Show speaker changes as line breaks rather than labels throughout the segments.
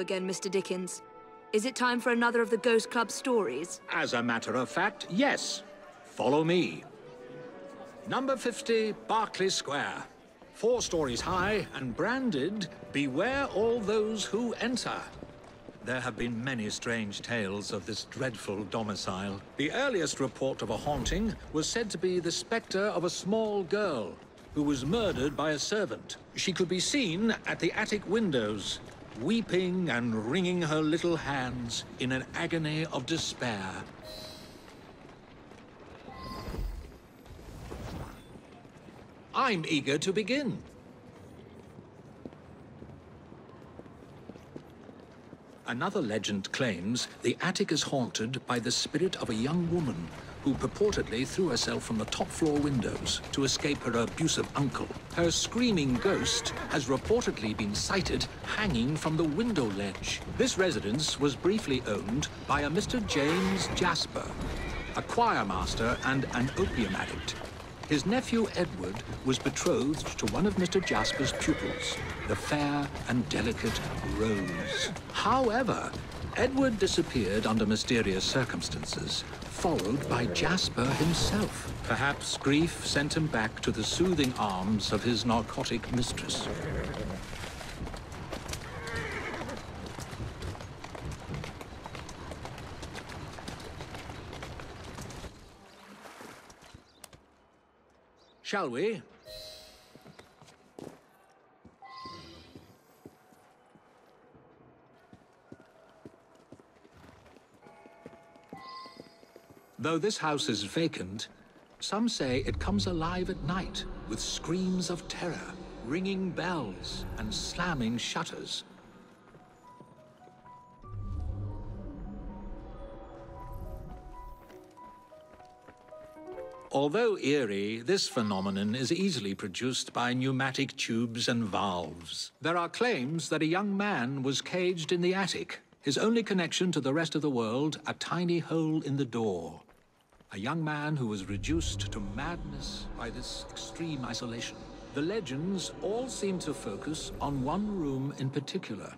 again, Mr. Dickens. Is it time for another of the Ghost Club stories?
As a matter of fact, yes. Follow me. Number 50, Berkeley Square. 4 stories high and branded, "Beware all those who enter." There have been many strange tales of this dreadful domicile. The earliest report of a haunting was said to be the spectre of a small girl who was murdered by a servant. She could be seen at the attic windows, weeping and wringing her little hands in an agony of despair. I'm eager to begin. Another legend claims the attic is haunted by the spirit of a young woman who purportedly threw herself from the top floor windows to escape her abusive uncle. Her screaming ghost has reportedly been sighted hanging from the window ledge. This residence was briefly owned by a Mr. James Jasper, a choir master and an opium addict. His nephew Edward was betrothed to one of Mr. Jasper's pupils, the fair and delicate Rose. However, Edward disappeared under mysterious circumstances, followed by Jasper himself. Perhaps grief sent him back to the soothing arms of his narcotic mistress. Shall we? Though this house is vacant, some say it comes alive at night with screams of terror, ringing bells, and slamming shutters. Although eerie, this phenomenon is easily produced by pneumatic tubes and valves. There are claims that a young man was caged in the attic, his only connection to the rest of the world a tiny hole in the door. A young man who was reduced to madness by this extreme isolation. The legends all seem to focus on one room in particular.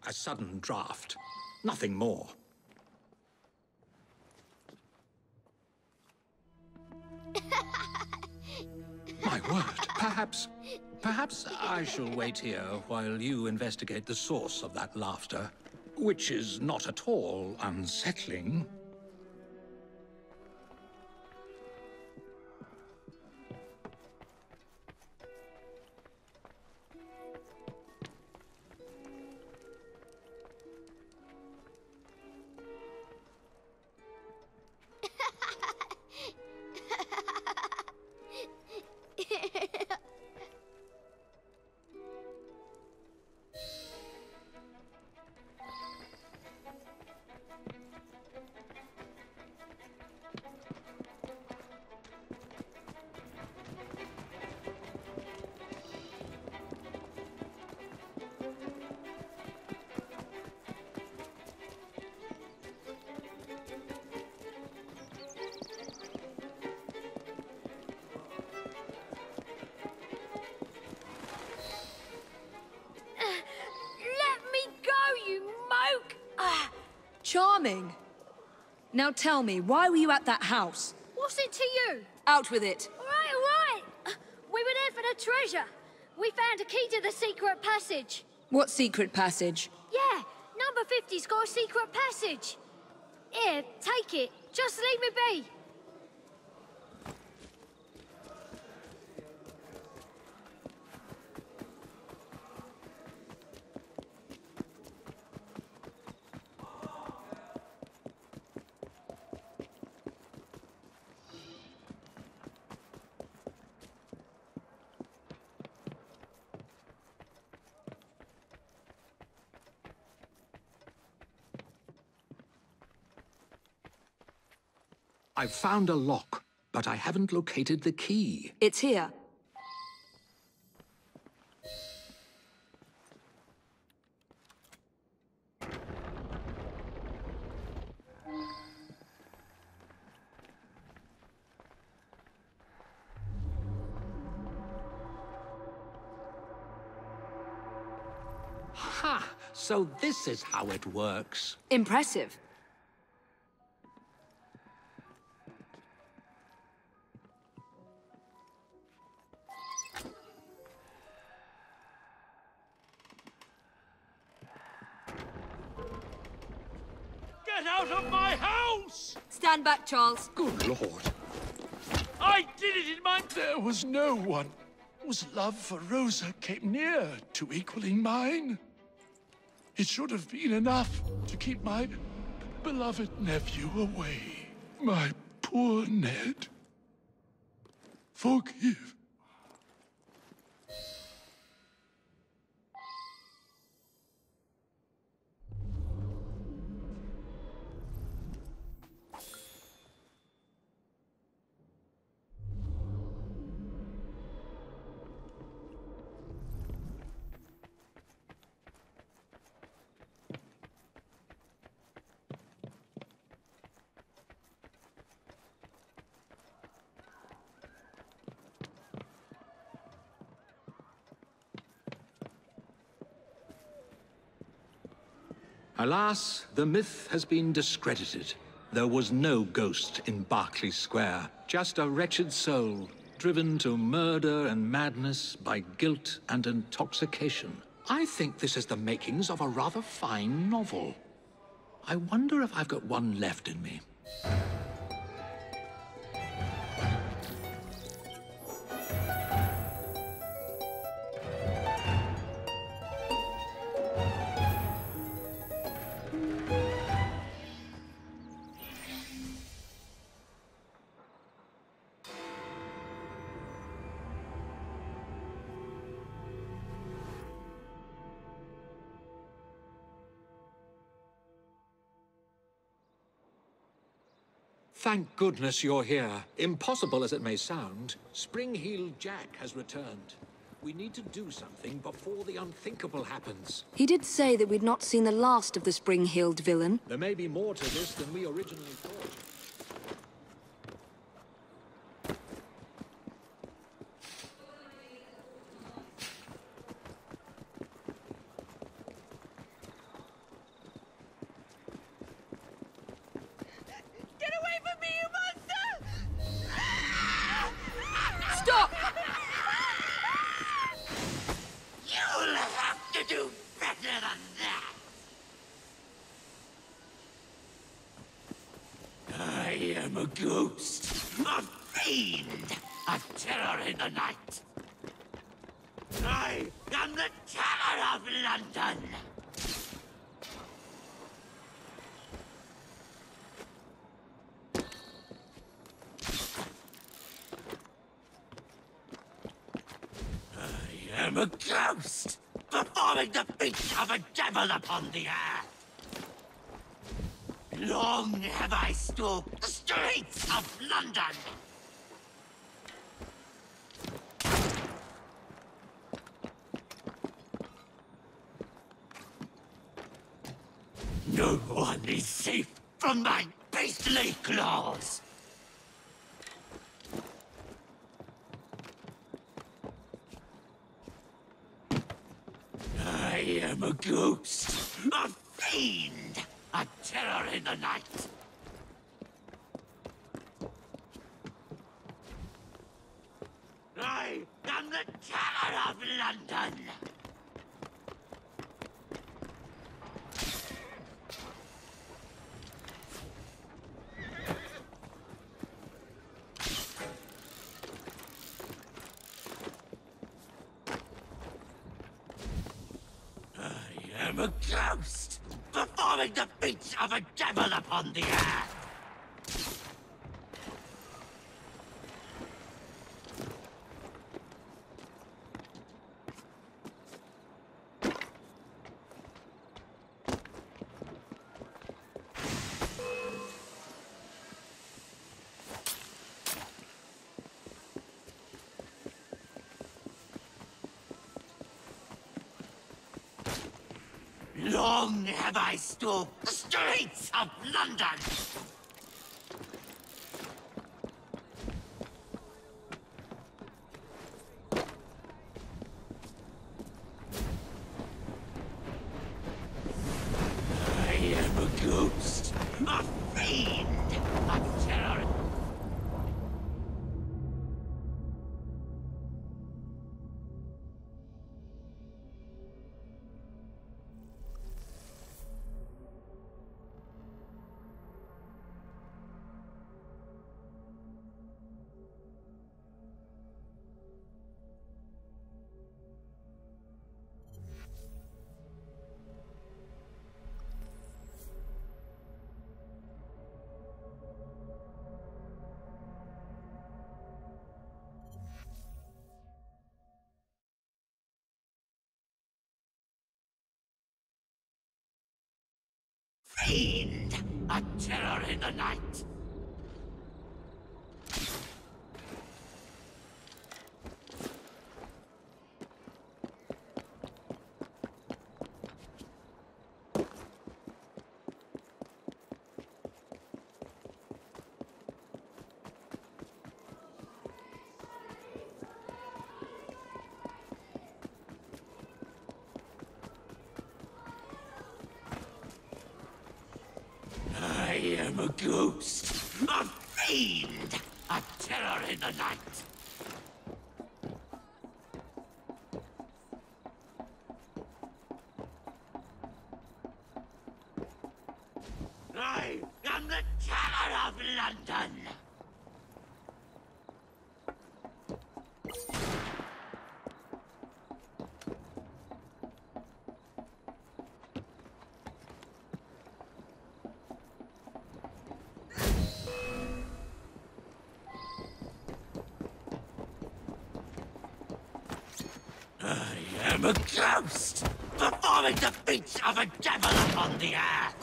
A sudden draft. Nothing more. My word. Perhaps I shall wait here while you investigate the source of that laughter, which is not at all unsettling.
Charming. Now tell me, why were you at that house?
What's it to you?
Out with it.
All right. We were there for the treasure. We found a key to the secret passage.
What secret passage?
Yeah, number 50's got a secret passage. Here, take it. Just leave me be.
I've found a lock, but I haven't located the key.
It's here.
Ha! So this is how it works.
Impressive.
Get out of my house!
Stand back, Charles.
Good Lord.
I did it in my... There was no one whose love for Rosa came near to equaling mine. It should have been enough to keep my beloved nephew away. My poor Ned. Forgive.
Alas, the myth has been discredited. There was no ghost in Berkeley Square, just a wretched soul, driven to murder and madness by guilt and intoxication. I think this is the makings of a rather fine novel. I wonder if I've got one left in me. Thank goodness you're here. Impossible as it may sound, Spring-Heeled Jack has returned. We need to do something before the unthinkable happens.
He did say that we'd not seen the last of the spring-heeled villain.
There may be more to this than we originally thought.
Get away from me, you monster!
Stop!
You'll have to do better than that! I am a ghost, a fiend, a terror in the night. I am the Terror of London! I am a ghost, performing the feats of a devil upon the earth. Long have I stalked the streets of London. No one is safe from my beastly claws. I am a ghost, a fiend, a terror in the night. I am the Terror of London. I am a ghost, performing the feats of a devil upon the earth. long have I stalked the streets of London? I am a ghost, a fiend, a terror. Fiend, a terror in the night. I am a ghost, a fiend, a terror in the night. I am the terror of London. I am a ghost, performing the feats of a devil upon the earth.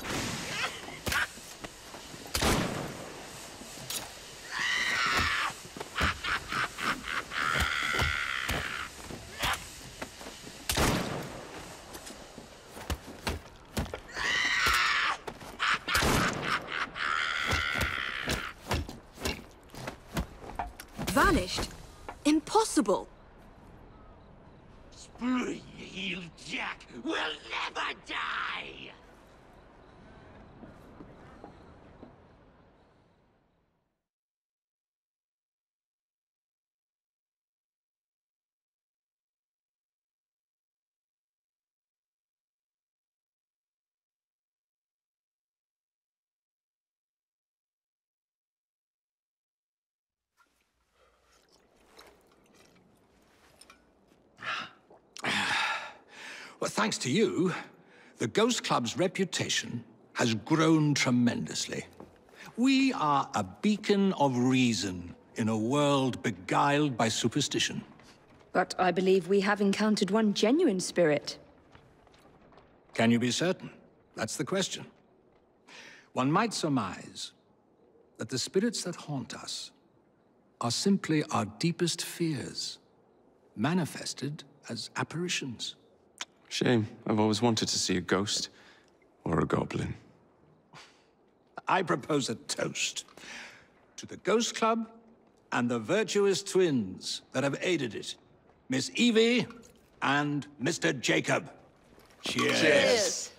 Vanished? Impossible!
Spring-heeled Jack will never die!
Well, thanks to you, the Ghost Club's reputation has grown tremendously. We are a beacon of reason in a world beguiled by superstition.
But I believe we have encountered one genuine spirit.
Can you be certain? That's the question. One might surmise that the spirits that haunt us are simply our deepest fears, manifested as apparitions.
Shame. I've always wanted to see a ghost. Or a goblin.
I propose a toast to the Ghost Club and the virtuous twins that have aided it, Miss Evie and Mr. Jacob. Cheers.
Cheers.